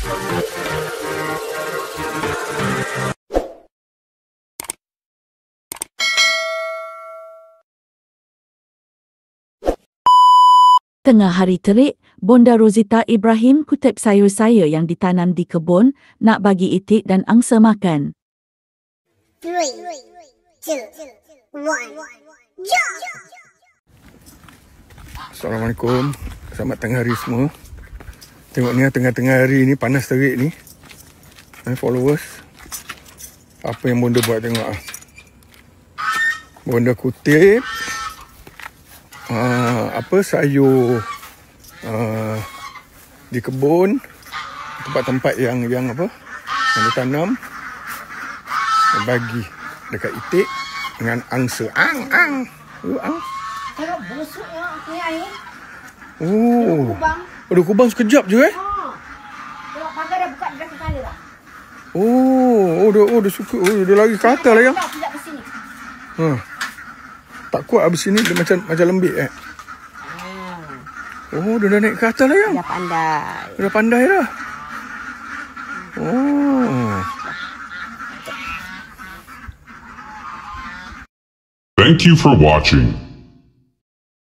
Tengah hari terik, Bonda Rosita Ibrahim kutip sayur-sayur yang ditanam di kebun nak bagi itik dan angsa makan. 3, 2, 1, jump! Assalamualaikum. Selamat tengah hari semua. Tengok ni tengah-tengah hari ni panas terik ni. Followers. Apa yang Bonda buat tengok ah. Bonda kutip sayur di kebun, tempat-tempat yang apa yang ditanam, bagi dekat itik dengan angsa. Ang. Tengok busuk ya ni air. Oh. Ada kubang sekejap je Tengok pagar dah buka dekat kepala dah. Dia suka. Dia lari ke atas lah yang. Tidak ke sini. Tak kuat habis sini dia macam lembik dia dah naik ke atas lah yang. Dah pandai dah. Thank you for watching.